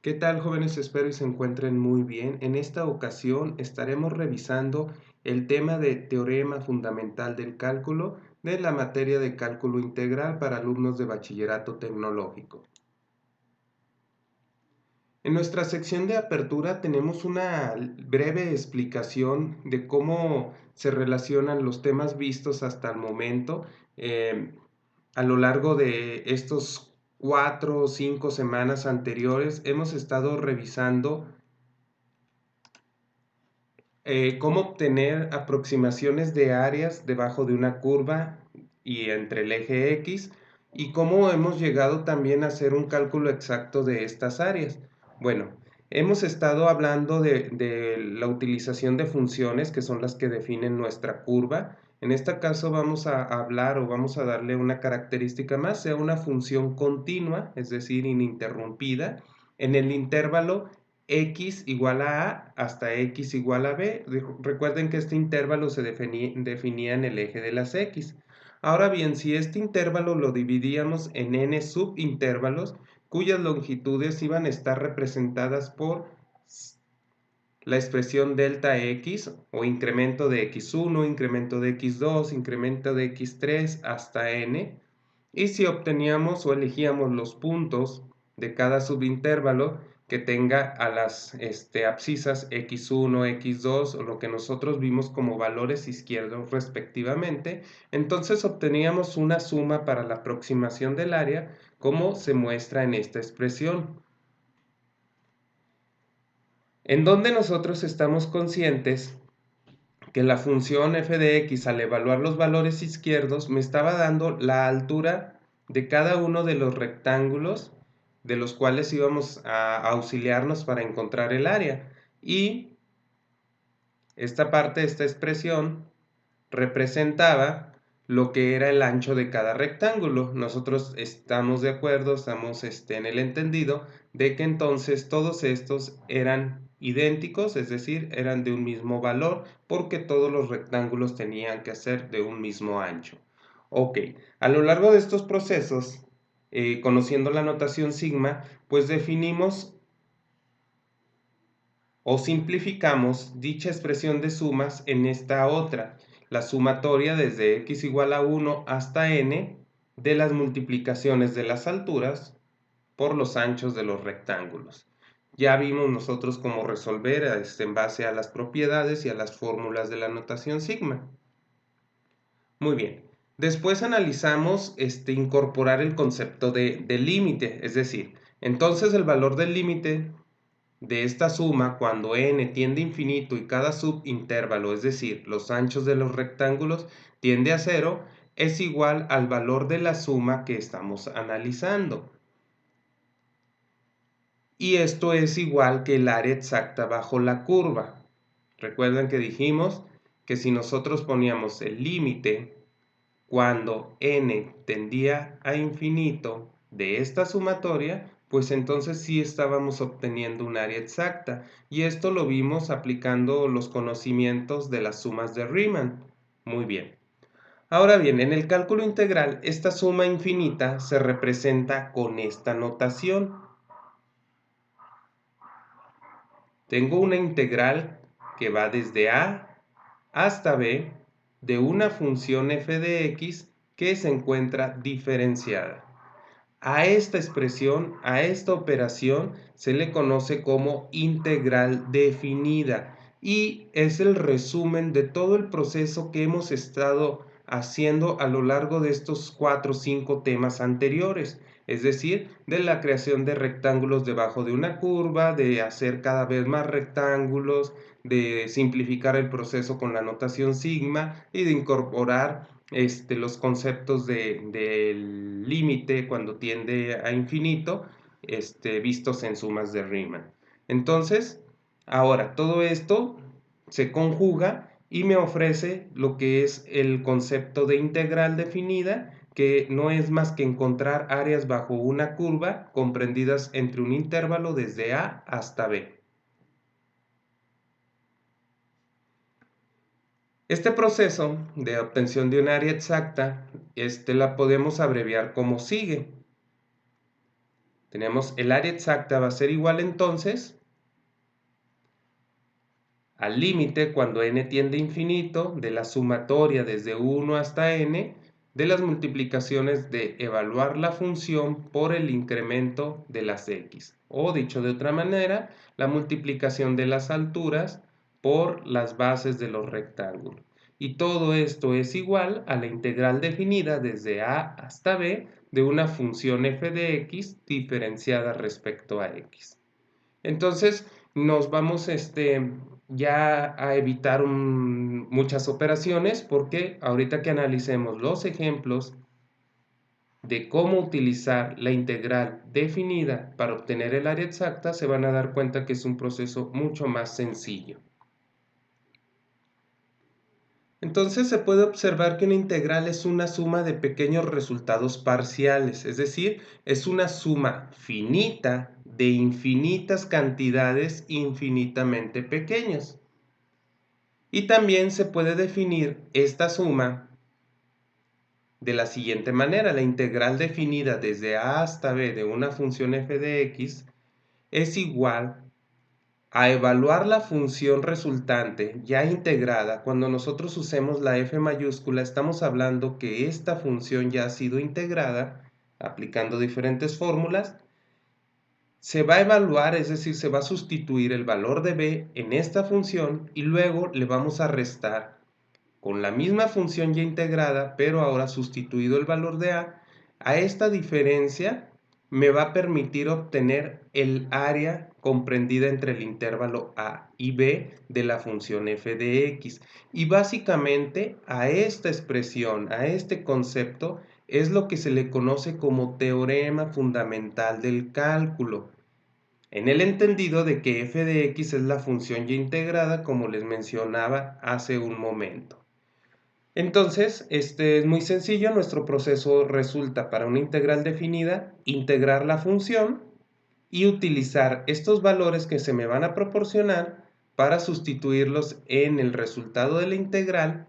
¿Qué tal, jóvenes? Espero y se encuentren muy bien. En esta ocasión estaremos revisando el tema de teorema fundamental del cálculo de la materia de cálculo integral para alumnos de bachillerato tecnológico. En nuestra sección de apertura tenemos una breve explicación de cómo se relacionan los temas vistos hasta el momento eh, a lo largo de estos 4 o 5 semanas anteriores. Hemos estado revisando cómo obtener aproximaciones de áreas debajo de una curva y entre el eje X, y cómo hemos llegado también a hacer un cálculo exacto de estas áreas. Bueno, hemos estado hablando de la utilización de funciones que son las que definen nuestra curva. En este caso vamos a hablar o vamos a darle una característica más, sea una función continua, es decir, ininterrumpida, en el intervalo x igual a hasta x igual a b. Recuerden que este intervalo se definía en el eje de las x. Ahora bien, si este intervalo lo dividíamos en n subintervalos, cuyas longitudes iban a estar representadas por la expresión delta x o incremento de x1, incremento de x2, incremento de x3 hasta n, y si obteníamos o elegíamos los puntos de cada subintervalo que tenga a las abscisas x1, x2 o lo que nosotros vimos como valores izquierdos respectivamente, entonces obteníamos una suma para la aproximación del área como se muestra en esta expresión, en donde nosotros estamos conscientes que la función f de x al evaluar los valores izquierdos me estaba dando la altura de cada uno de los rectángulos de los cuales íbamos a auxiliarnos para encontrar el área, y esta parte, esta expresión representaba lo que era el ancho de cada rectángulo. Nosotros estamos de acuerdo, estamos en el entendido de que entonces todos estos eran idénticos, es decir, eran de un mismo valor, porque todos los rectángulos tenían que ser de un mismo ancho. Ok, a lo largo de estos procesos, conociendo la notación sigma, pues definimos o simplificamos dicha expresión de sumas en esta otra, la sumatoria desde x igual a 1 hasta n de las multiplicaciones de las alturas por los anchos de los rectángulos. Ya vimos nosotros cómo resolver en base a las propiedades y a las fórmulas de la notación sigma. Muy bien. Después analizamos incorporar el concepto de límite, es decir, entonces el valor del límite de esta suma cuando n tiende a infinito y cada subintervalo, es decir, los anchos de los rectángulos, tiende a 0, es igual al valor de la suma que estamos analizando. Y esto es igual que el área exacta bajo la curva. Recuerden que dijimos que si nosotros poníamos el límite cuando n tendía a infinito de esta sumatoria, pues entonces sí estábamos obteniendo un área exacta, y esto lo vimos aplicando los conocimientos de las sumas de Riemann. Muy bien. Ahora bien, en el cálculo integral, esta suma infinita se representa con esta notación. Tengo una integral que va desde a hasta b de una función f de x que se encuentra diferenciada. A esta expresión, a esta operación, se le conoce como integral definida, y es el resumen de todo el proceso que hemos estado haciendo a lo largo de estos 4 o 5 temas anteriores, es decir, de la creación de rectángulos debajo de una curva, de hacer cada vez más rectángulos, de simplificar el proceso con la notación sigma y de incorporar los conceptos del límite cuando tiende a infinito, vistos en sumas de Riemann. Entonces, ahora todo esto se conjuga y me ofrece lo que es el concepto de integral definida, que no es más que encontrar áreas bajo una curva comprendidas entre un intervalo desde a hasta b. Este proceso de obtención de un área exacta, la podemos abreviar como sigue. Tenemos el área exacta va a ser igual entonces al límite cuando n tiende a infinito de la sumatoria desde 1 hasta n de las multiplicaciones de evaluar la función por el incremento de las x. O dicho de otra manera, la multiplicación de las alturas por las bases de los rectángulos. Y todo esto es igual a la integral definida desde a hasta b de una función f de x diferenciada respecto a x. Entonces nos vamos ya a evitar muchas operaciones porque ahorita que analicemos los ejemplos de cómo utilizar la integral definida para obtener el área exacta, se van a dar cuenta que es un proceso mucho más sencillo. Entonces se puede observar que una integral es una suma de pequeños resultados parciales, es decir, es una suma finita de infinitas cantidades infinitamente pequeñas. Y también se puede definir esta suma de la siguiente manera. La integral definida desde a hasta b de una función f de x es igual a evaluar la función resultante ya integrada. Cuando nosotros usemos la f mayúscula, estamos hablando que esta función ya ha sido integrada aplicando diferentes fórmulas. Se va a evaluar, es decir, se va a sustituir el valor de b en esta función y luego le vamos a restar con la misma función ya integrada, pero ahora sustituido el valor de a esta diferencia me va a permitir obtener el área comprendida entre el intervalo a y b de la función f de x. Y básicamente a esta expresión, a este concepto, es lo que se le conoce como teorema fundamental del cálculo, en el entendido de que f de x es la función ya integrada, como les mencionaba hace un momento. Entonces, es muy sencillo, nuestro proceso resulta para una integral definida, integrar la función y utilizar estos valores que se me van a proporcionar para sustituirlos en el resultado de la integral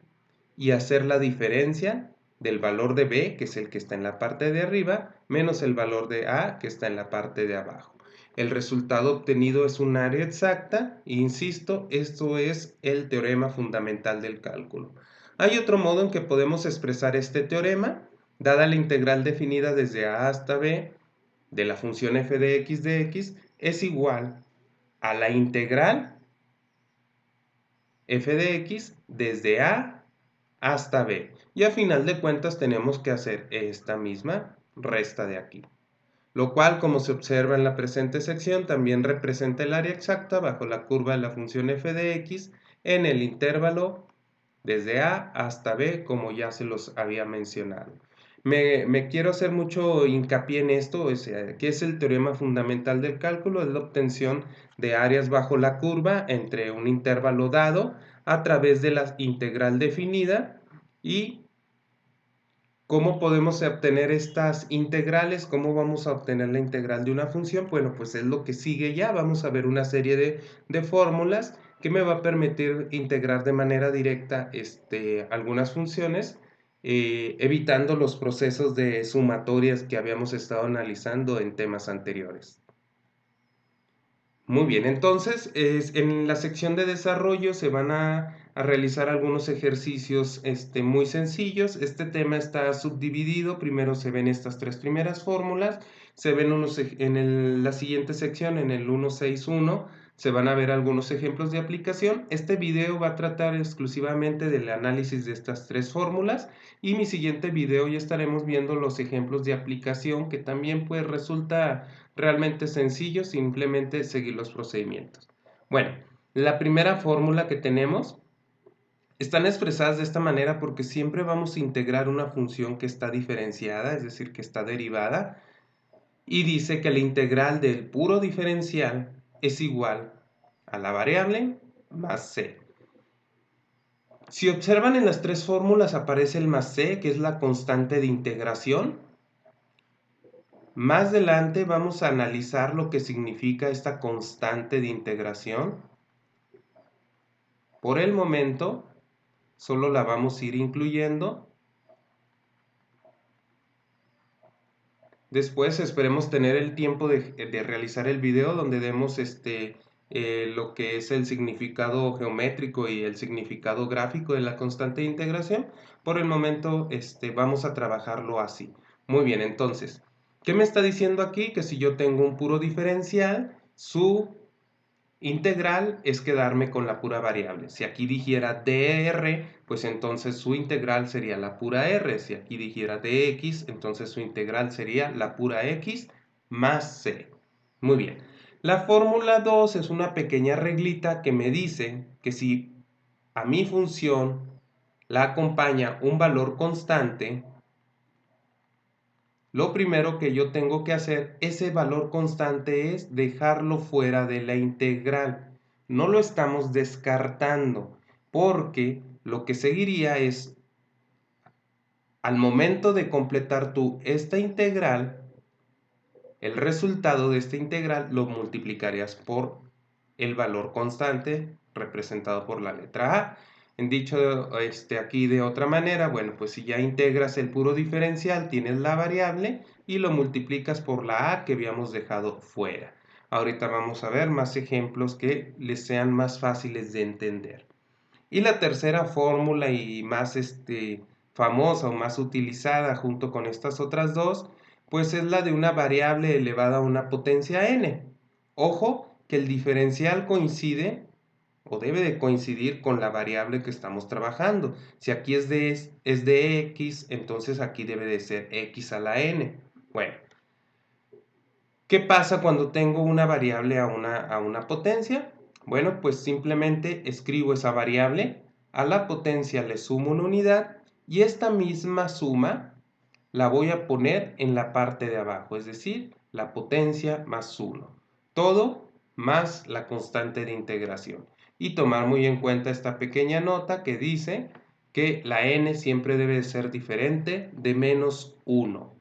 y hacer la diferencia del valor de b, que es el que está en la parte de arriba, menos el valor de a, que está en la parte de abajo. El resultado obtenido es un área exacta, e insisto, esto es el teorema fundamental del cálculo. Hay otro modo en que podemos expresar este teorema, dada la integral definida desde a hasta b de la función f de x es igual a la integral f de x desde a hasta b. Y a final de cuentas tenemos que hacer esta misma resta de aquí. Lo cual, como se observa en la presente sección, también representa el área exacta bajo la curva de la función f de x en el intervalo desde a hasta b, como ya se los había mencionado. Me quiero hacer mucho hincapié en esto, que es el teorema fundamental del cálculo, es la obtención de áreas bajo la curva entre un intervalo dado a través de la integral definida. Y ¿cómo podemos obtener estas integrales? ¿Cómo vamos a obtener la integral de una función? Bueno, pues es lo que sigue ya. Vamos a ver una serie de fórmulas que me va a permitir integrar de manera directa algunas funciones, evitando los procesos de sumatorias que habíamos estado analizando en temas anteriores. Muy bien, entonces en la sección de desarrollo se van a realizar algunos ejercicios muy sencillos. Este tema está subdividido, primero se ven estas tres primeras fórmulas, se ven la siguiente sección, en el 161, se van a ver algunos ejemplos de aplicación. Este video va a tratar exclusivamente del análisis de estas tres fórmulas y mi siguiente video ya estaremos viendo los ejemplos de aplicación que también pues resulta realmente sencillo, simplemente seguir los procedimientos. Bueno, la primera fórmula que tenemos están expresadas de esta manera porque siempre vamos a integrar una función que está diferenciada, es decir, que está derivada, y dice que la integral del puro diferencial es igual a la variable más c. Si observan en las tres fórmulas aparece el más c, que es la constante de integración. Más adelante vamos a analizar lo que significa esta constante de integración. Por el momento, solo la vamos a ir incluyendo Después esperemos tener el tiempo de realizar el video donde demos lo que es el significado geométrico y el significado gráfico de la constante de integración. Por el momento vamos a trabajarlo así. Muy bien, entonces, ¿qué me está diciendo aquí? Que si yo tengo un puro diferencial, su integral es quedarme con la pura variable. Si aquí dijera dr, pues entonces su integral sería la pura r. Si aquí dijera dx, entonces su integral sería la pura x más c. Muy bien. La fórmula 2 es una pequeña reglita que me dice que si a mi función la acompaña un valor constante, lo primero que yo tengo que hacer, ese valor constante, es dejarlo fuera de la integral. No lo estamos descartando, porque lo que seguiría es, al momento de completar tú esta integral, el resultado de esta integral lo multiplicarías por el valor constante representado por la letra A. En dicho aquí de otra manera, bueno, pues si ya integras el puro diferencial, tienes la variable y lo multiplicas por la A que habíamos dejado fuera. Ahorita vamos a ver más ejemplos que les sean más fáciles de entender. Y la tercera fórmula y más famosa o más utilizada junto con estas otras dos, pues es la de una variable elevada a una potencia n. Ojo que el diferencial coincide o debe de coincidir con la variable que estamos trabajando. Si aquí es de x, entonces aquí debe de ser x a la n. Bueno, ¿qué pasa cuando tengo una variable a una potencia? Bueno, pues simplemente escribo esa variable, a la potencia le sumo una unidad y esta misma suma la voy a poner en la parte de abajo, es decir, la potencia más 1. Todo más la constante de integración. Y tomar muy en cuenta esta pequeña nota que dice que la n siempre debe ser diferente de menos 1.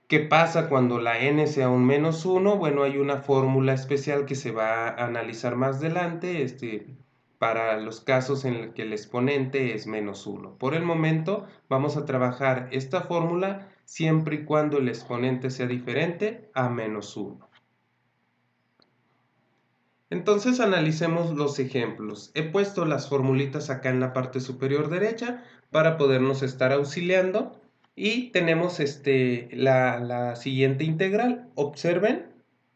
¿Qué pasa cuando la n sea un menos 1? Bueno, hay una fórmula especial que se va a analizar más adelante para los casos en los que el exponente es menos 1. Por el momento vamos a trabajar esta fórmula siempre y cuando el exponente sea diferente a menos 1. Entonces analicemos los ejemplos. He puesto las formulitas acá en la parte superior derecha para podernos estar auxiliando. Y tenemos la siguiente integral. Observen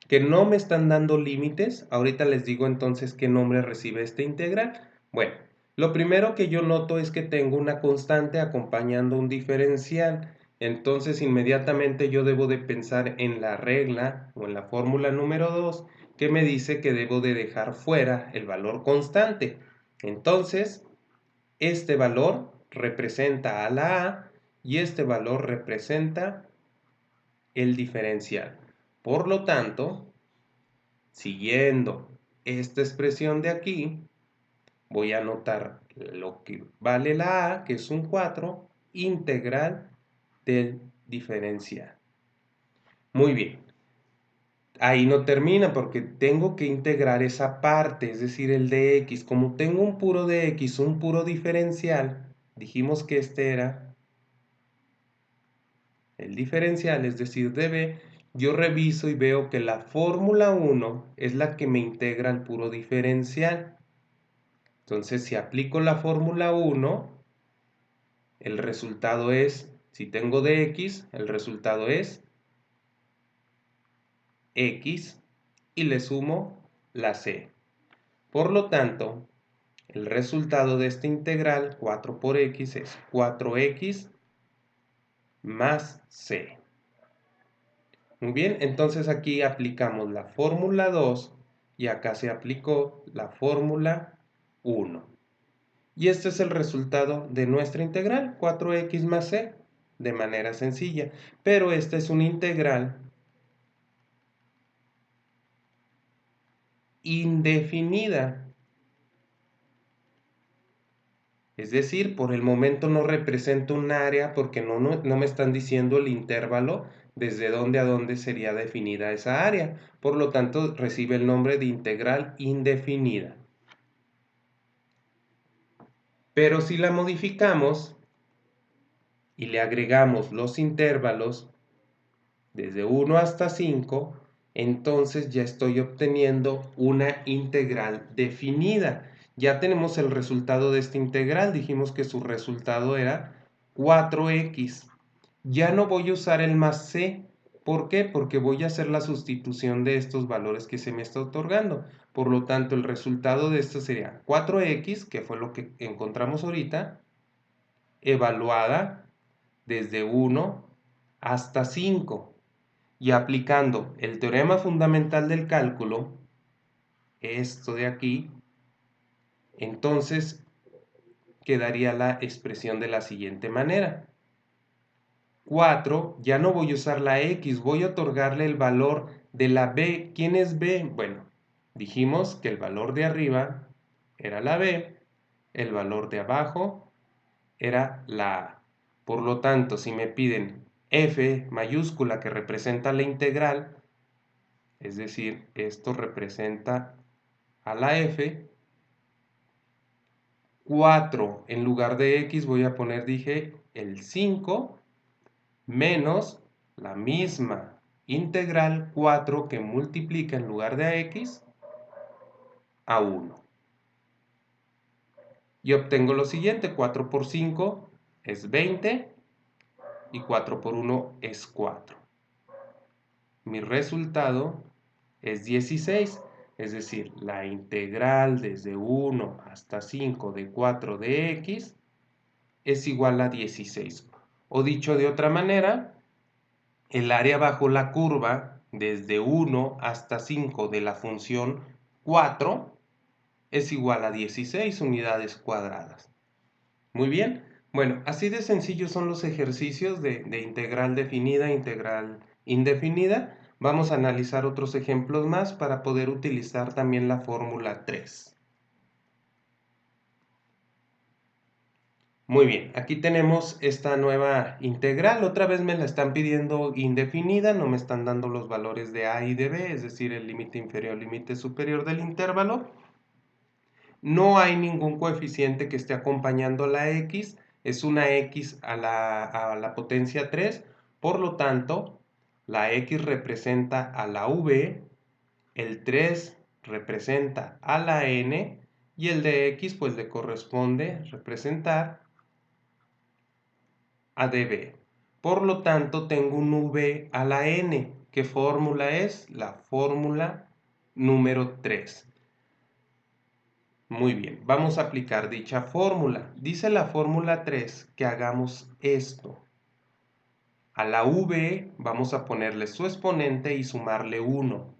que no me están dando límites. Ahorita les digo entonces qué nombre recibe esta integral. Bueno, lo primero que yo noto es que tengo una constante acompañando un diferencial. Entonces inmediatamente yo debo de pensar en la regla o en la fórmula número 2 que me dice que debo de dejar fuera el valor constante. Entonces, este valor representa a la A y este valor representa el diferencial. Por lo tanto, siguiendo esta expresión de aquí, voy a anotar lo que vale la A, que es un 4, integral del diferencial. Muy bien. Ahí no termina porque tengo que integrar esa parte, es decir, el dx. Como tengo un puro dx, un puro diferencial, dijimos que este era el diferencial, es decir, db. Yo reviso y veo que la fórmula 1 es la que me integra el puro diferencial. Entonces, si aplico la fórmula 1, el resultado es, si tengo dx, el resultado es x y le sumo la c. Por lo tanto, el resultado de esta integral, 4 por x, es 4x más c. Muy bien, entonces aquí aplicamos la fórmula 2 y acá se aplicó la fórmula 1. Y este es el resultado de nuestra integral, 4x más c, de manera sencilla. Pero esta es una integral indefinida. Es decir, por el momento no representa un área porque no me están diciendo el intervalo desde dónde a dónde sería definida esa área. Por lo tanto, recibe el nombre de integral indefinida. Pero si la modificamos y le agregamos los intervalos, desde 1 hasta 5, entonces ya estoy obteniendo una integral definida. Ya tenemos el resultado de esta integral, dijimos que su resultado era 4x. Ya no voy a usar el más c. ¿Por qué? Porque voy a hacer la sustitución de estos valores que se me está otorgando. Por lo tanto, el resultado de esto sería 4x, que fue lo que encontramos ahorita, evaluada desde 1 hasta 5. Y aplicando el teorema fundamental del cálculo, esto de aquí, entonces quedaría la expresión de la siguiente manera. 4, ya no voy a usar la x, voy a otorgarle el valor de la b. ¿Quién es b? Bueno, dijimos que el valor de arriba era la b, el valor de abajo era la a. Por lo tanto, si me piden f mayúscula que representa la integral, es decir, esto representa a la f, 4 en lugar de x voy a poner, dije, el 5 menos la misma integral 4 que multiplica en lugar de a x a 1. Y obtengo lo siguiente, 4 por 5 es 20 y 4 por 1 es 4. Mi resultado es 16, es decir, la integral desde 1 hasta 5 de 4 de x es igual a 16. O dicho de otra manera, el área bajo la curva desde 1 hasta 5 de la función 4 es igual a 16 unidades cuadradas. Muy bien, bueno, así de sencillos son los ejercicios de integral definida e integral indefinida. Vamos a analizar otros ejemplos más para poder utilizar también la fórmula 3. Muy bien, aquí tenemos esta nueva integral. Otra vez me la están pidiendo indefinida, no me están dando los valores de a y de b, es decir, el límite inferior, límite superior del intervalo. No hay ningún coeficiente que esté acompañando la x, es una x a la potencia 3, por lo tanto, la x representa a la v, el 3 representa a la n, y el de x pues le corresponde representar a db. Por lo tanto, tengo un v a la n. ¿Qué fórmula es? La fórmula número 3. Muy bien, vamos a aplicar dicha fórmula. Dice la fórmula 3 que hagamos esto. A la v vamos a ponerle su exponente y sumarle 1.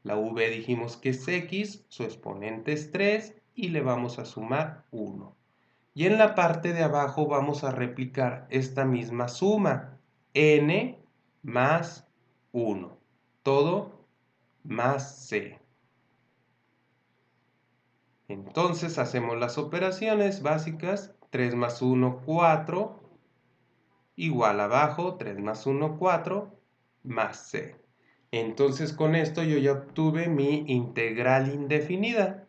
La v dijimos que es x, su exponente es 3 y le vamos a sumar 1. Y en la parte de abajo vamos a replicar esta misma suma, n más 1, todo más c. Entonces hacemos las operaciones básicas, 3 más 1, 4, igual abajo, 3 más 1, 4, más c. Entonces con esto yo ya obtuve mi integral indefinida.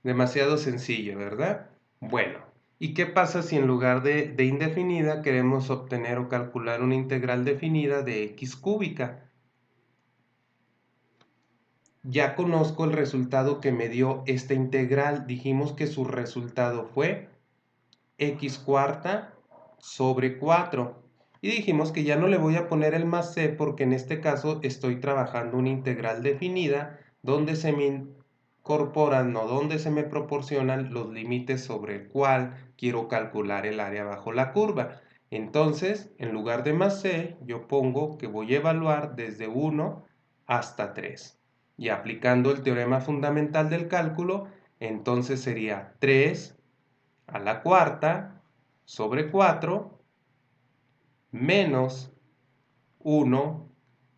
Demasiado sencillo, ¿verdad? Bueno, ¿y qué pasa si en lugar de indefinida queremos obtener o calcular una integral definida de x cúbica? Ya conozco el resultado que me dio esta integral. Dijimos que su resultado fue x cuarta sobre 4. Y dijimos que ya no le voy a poner el más c porque en este caso estoy trabajando una integral definida donde se me incorporan o donde se me proporcionan los límites sobre el cual quiero calcular el área bajo la curva. Entonces, en lugar de más c, yo pongo que voy a evaluar desde 1 hasta 3. Y aplicando el teorema fundamental del cálculo, entonces sería 3 a la cuarta sobre 4 menos 1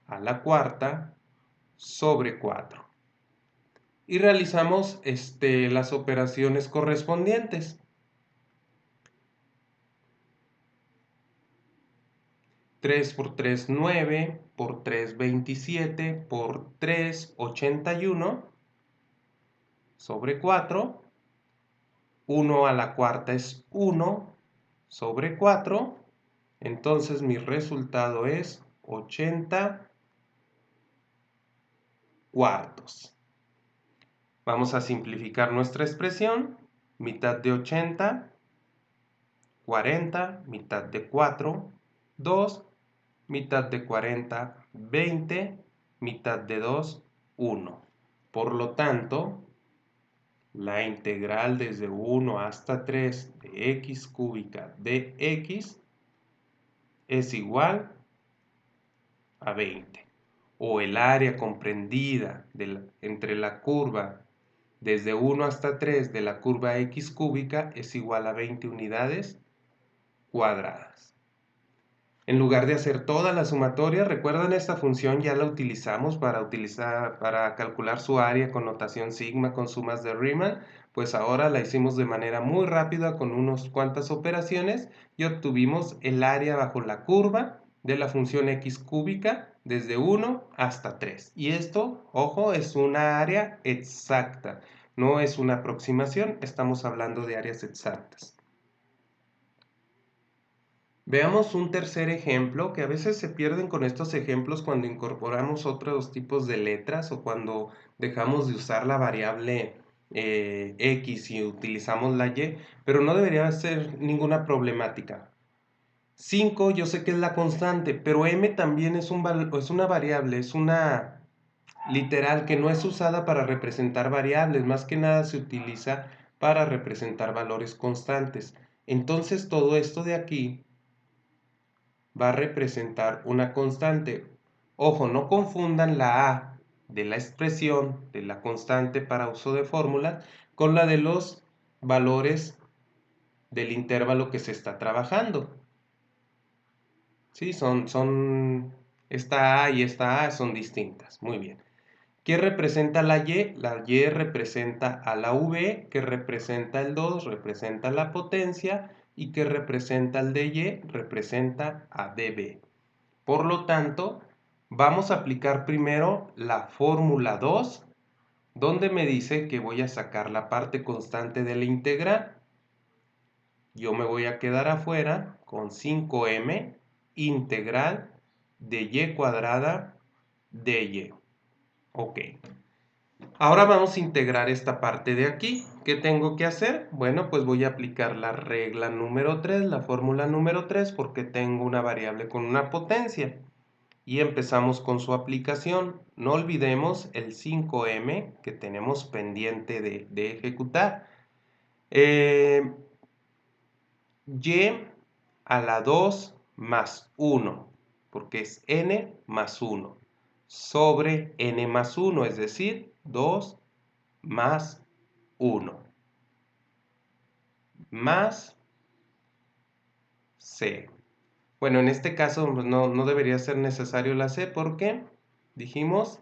a la cuarta sobre 4. Y realizamos las operaciones correspondientes. 3 por 3, 9, por 3, 27, por 3, 81, sobre 4, 1 a la cuarta es 1 sobre 4. Entonces mi resultado es 80 cuartos. Vamos a simplificar nuestra expresión. Mitad de 80, 40, mitad de 4, 2, mitad de 40, 20, mitad de 2, 1. Por lo tanto, la integral desde 1 hasta 3 de x cúbica de x es igual a 20. O el área comprendida entre la curva desde 1 hasta 3 de la curva x cúbica es igual a 20 unidades cuadradas. En lugar de hacer toda la sumatoria, recuerdan esta función ya la utilizamos para calcular su área con notación sigma con sumas de Riemann, pues ahora la hicimos de manera muy rápida con unas cuantas operaciones y obtuvimos el área bajo la curva de la función x cúbica desde 1 hasta 3. Y esto, ojo, es una área exacta, no es una aproximación, estamos hablando de áreas exactas. Veamos un tercer ejemplo, que a veces se pierden con estos ejemplos cuando incorporamos otros tipos de letras o cuando dejamos de usar la variable x y utilizamos la y, pero no debería ser ninguna problemática. 5 yo sé que es la constante, pero m también es una variable, es una literal que no es usada para representar variables, más que nada se utiliza para representar valores constantes. Entonces todo esto de aquí va a representar una constante. Ojo, no confundan la A de la expresión de la constante para uso de fórmulas con la de los valores del intervalo que se está trabajando. Sí, esta A y esta A son distintas. Muy bien. ¿Qué representa la Y? La Y representa a la V, que representa el 2, representa la potencia, y que representa el dy, representa a dB. Por lo tanto, vamos a aplicar primero la fórmula 2, donde me dice que voy a sacar la parte constante de la integral. Yo me voy a quedar afuera con 5m integral de y cuadrada dy. Ok. Ahora vamos a integrar esta parte de aquí. ¿Qué tengo que hacer? Bueno, pues voy a aplicar la regla número 3, la fórmula número 3, porque tengo una variable con una potencia. Y empezamos con su aplicación. No olvidemos el 5m que tenemos pendiente de ejecutar. Y a la 2 más 1, porque es n más 1, sobre n más 1, es decir, 2 más 1, más c. Bueno, en este caso pues, no debería ser necesario la c, porque dijimos,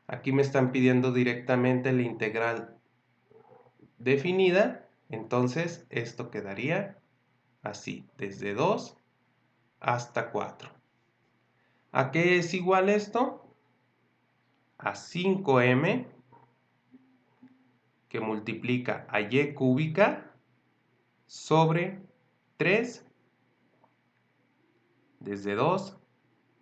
aquí me están pidiendo directamente la integral definida, entonces esto quedaría así, desde 2 hasta 4. ¿A qué es igual esto? A 5m que multiplica a y cúbica sobre 3 desde 2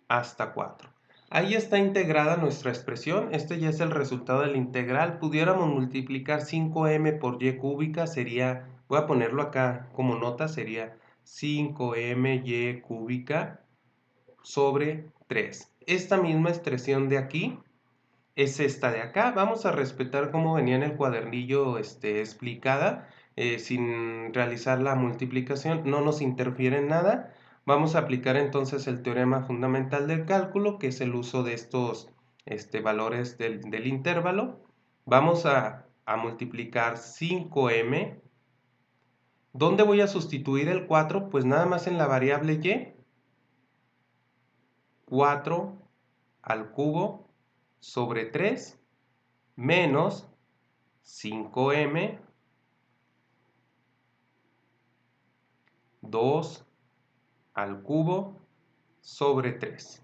hasta 4. Ahí está integrada nuestra expresión. Este ya es el resultado de la integral. Pudiéramos multiplicar 5m por y cúbica, sería, voy a ponerlo acá como nota, sería 5my cúbica sobre 3. Esta misma expresión de aquí es esta de acá. Vamos a respetar cómo venía en el cuadernillo explicada, sin realizar la multiplicación, no nos interfiere en nada. Vamos a aplicar entonces el teorema fundamental del cálculo, que es el uso de estos valores del intervalo. Vamos a multiplicar 5m. ¿Dónde voy a sustituir el 4? Pues nada más en la variable y. 4 al cubo sobre 3 menos 5m 2 al cubo sobre 3.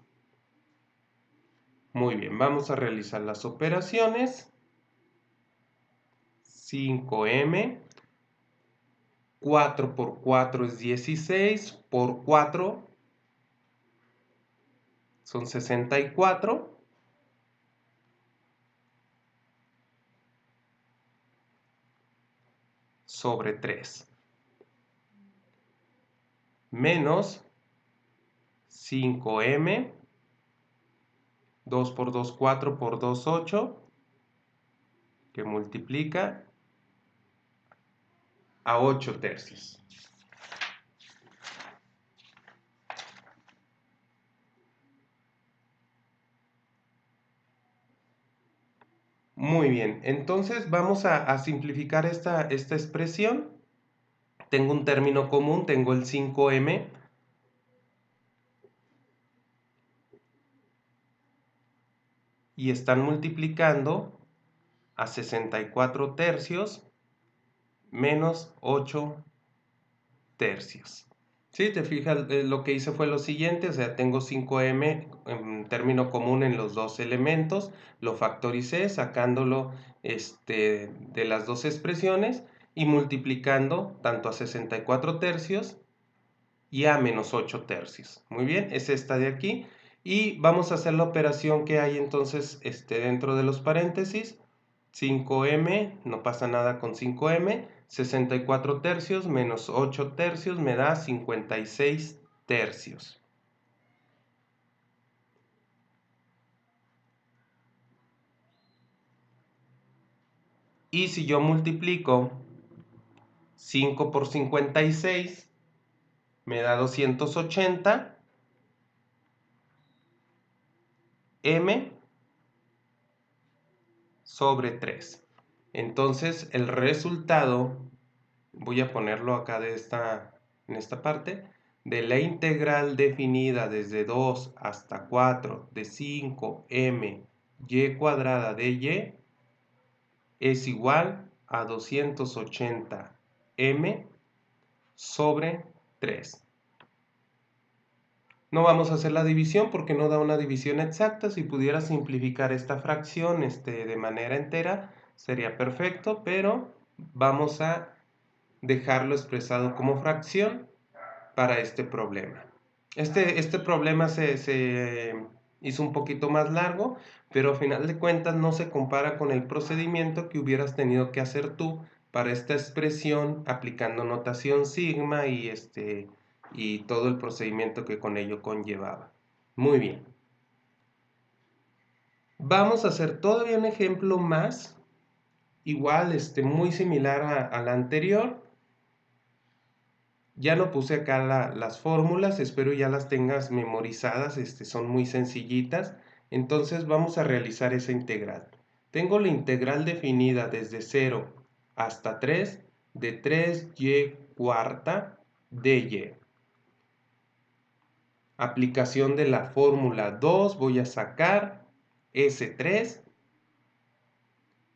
Muy bien, vamos a realizar las operaciones. 5m 4 por 4 es 16, por 4 son 64. Sobre 3. Menos 5m. 2 por 2, 4 por 2, 8. Que multiplica a 8 tercios. Muy bien, entonces vamos a simplificar esta expresión. Tengo un término común, tengo el 5m. Y están multiplicando a 64 tercios menos 8 tercios. ¿Sí? ¿Te fijas? Lo que hice fue lo siguiente, o sea, tengo 5m en término común en los dos elementos, lo factoricé sacándolo de las dos expresiones y multiplicando tanto a 64 tercios y a menos 8 tercios. Muy bien, es esta de aquí. Y vamos a hacer la operación que hay entonces dentro de los paréntesis. 5m, no pasa nada con 5m, 64 tercios menos 8 tercios me da 56 tercios. Y si yo multiplico 5 por 56, me da 280 m sobre 3. Entonces el resultado, voy a ponerlo acá en esta parte, de la integral definida desde 2 hasta 4 de 5m y cuadrada de y es igual a 280m sobre 3. No vamos a hacer la división porque no da una división exacta. Si pudiera simplificar esta fracción de manera entera, sería perfecto, pero vamos a dejarlo expresado como fracción para este problema. Este problema se hizo un poquito más largo, pero a final de cuentas no se compara con el procedimiento que hubieras tenido que hacer tú para esta expresión aplicando notación sigma y todo el procedimiento que con ello conllevaba. Muy bien. Vamos a hacer todavía un ejemplo más, igual muy similar al anterior. Ya no puse acá las fórmulas, espero ya las tengas memorizadas, son muy sencillitas. Entonces vamos a realizar esa integral. Tengo la integral definida desde 0 hasta 3 de 3y cuarta de y. Aplicación de la fórmula 2, voy a sacar S3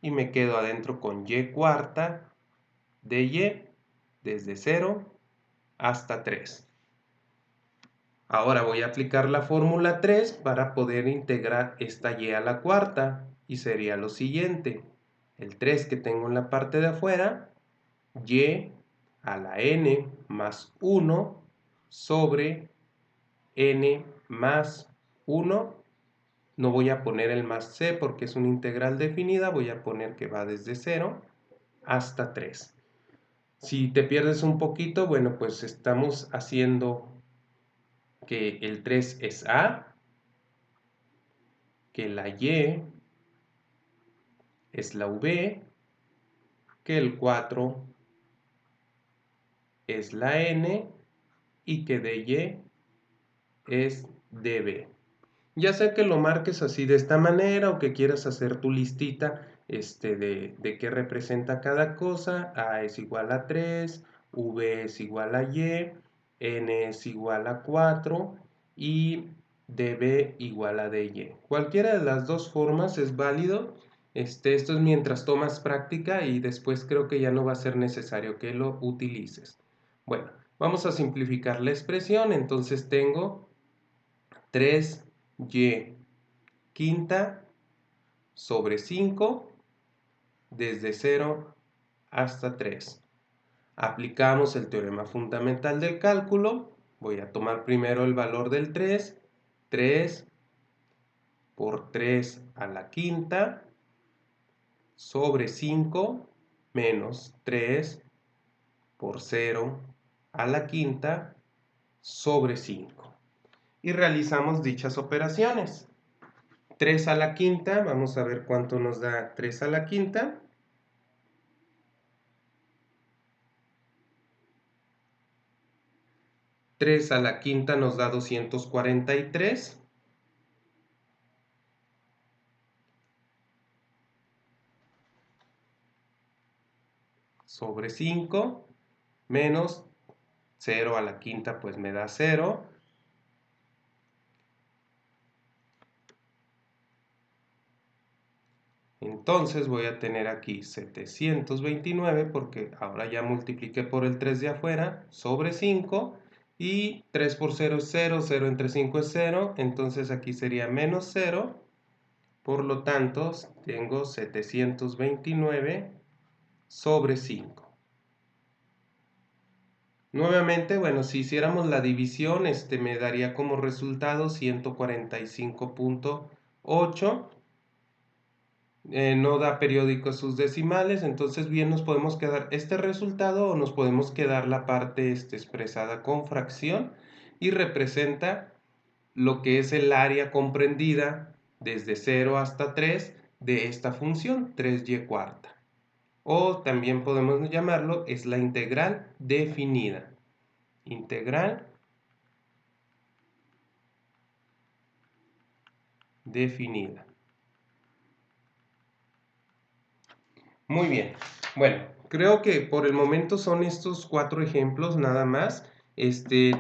y me quedo adentro con y cuarta de y desde 0 hasta 3. Ahora voy a aplicar la fórmula 3 para poder integrar esta y a la cuarta y sería lo siguiente. El 3 que tengo en la parte de afuera, y a la n más 1 sobre n más 1. No voy a poner el más c porque es una integral definida, voy a poner que va desde 0 hasta 3. Si te pierdes un poquito, bueno, pues estamos haciendo que el 3 es A, que la Y es la V, que el 4 es la N y que dy es db. Ya sea que lo marques así de esta manera o que quieras hacer tu listita de qué representa cada cosa. A es igual a 3, V es igual a Y, N es igual a 4 y db igual a dy. Cualquiera de las dos formas es válido. Esto es mientras tomas práctica y después creo que ya no va a ser necesario que lo utilices. Bueno, vamos a simplificar la expresión. Entonces tengo 3y quinta sobre 5 desde 0 hasta 3. Aplicamos el teorema fundamental del cálculo. Voy a tomar primero el valor del 3. 3 por 3 a la quinta sobre 5 menos 3 por 0 a la quinta sobre 5. Y realizamos dichas operaciones. 3 a la quinta, vamos a ver cuánto nos da 3 a la quinta. Tres a la quinta nos da 243. Sobre 5 menos 0 a la quinta pues me da 0. Entonces voy a tener aquí 729 porque ahora ya multipliqué por el 3 de afuera sobre 5 y 3 por 0 es 0, 0 entre 5 es 0, entonces aquí sería menos 0, por lo tanto tengo 729 sobre 5. Nuevamente, bueno, si hiciéramos la división, me daría como resultado 145.8. No da periódico sus decimales, entonces bien nos podemos quedar este resultado o nos podemos quedar la parte expresada con fracción y representa lo que es el área comprendida desde 0 hasta 3 de esta función 3y cuarta. O también podemos llamarlo, es la integral definida. Integral definida. Muy bien. Bueno, creo que por el momento son estos 4 ejemplos nada más.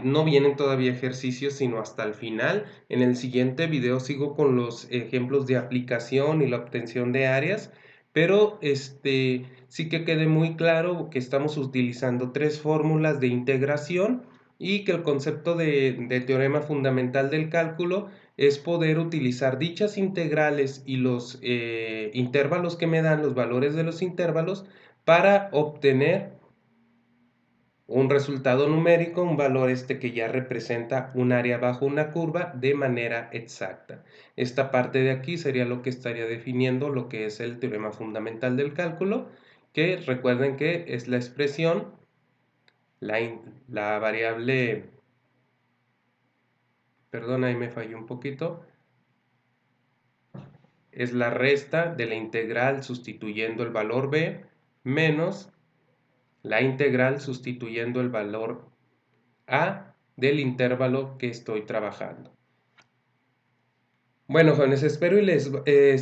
No vienen todavía ejercicios sino hasta el final. En el siguiente video sigo con los ejemplos de aplicación y la obtención de áreas, pero sí que quede muy claro que estamos utilizando 3 fórmulas de integración y que el concepto de teorema fundamental del cálculo es poder utilizar dichas integrales y los intervalos que me dan, los valores de los intervalos, para obtener un resultado numérico, un valor que ya representa un área bajo una curva de manera exacta. Esta parte de aquí sería lo que estaría definiendo lo que es el teorema fundamental del cálculo, que recuerden que es la expresión, la variable, perdón, ahí me falló un poquito, es la resta de la integral sustituyendo el valor b menos la integral sustituyendo el valor a del intervalo que estoy trabajando. Bueno, jóvenes, espero y les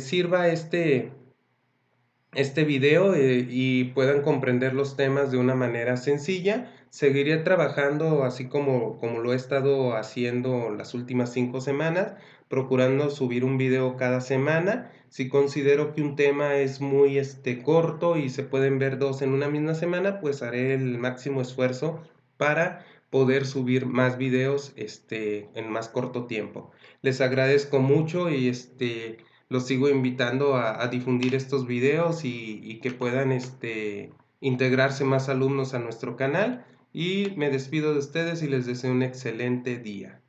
sirva este video y puedan comprender los temas de una manera sencilla. Seguiré trabajando así como lo he estado haciendo las últimas 5 semanas, procurando subir un video cada semana. Si considero que un tema es muy corto y se pueden ver 2 en una misma semana, pues haré el máximo esfuerzo para poder subir más videos en más corto tiempo. Les agradezco mucho y los sigo invitando a difundir estos videos y que puedan integrarse más alumnos a nuestro canal. Y me despido de ustedes y les deseo un excelente día.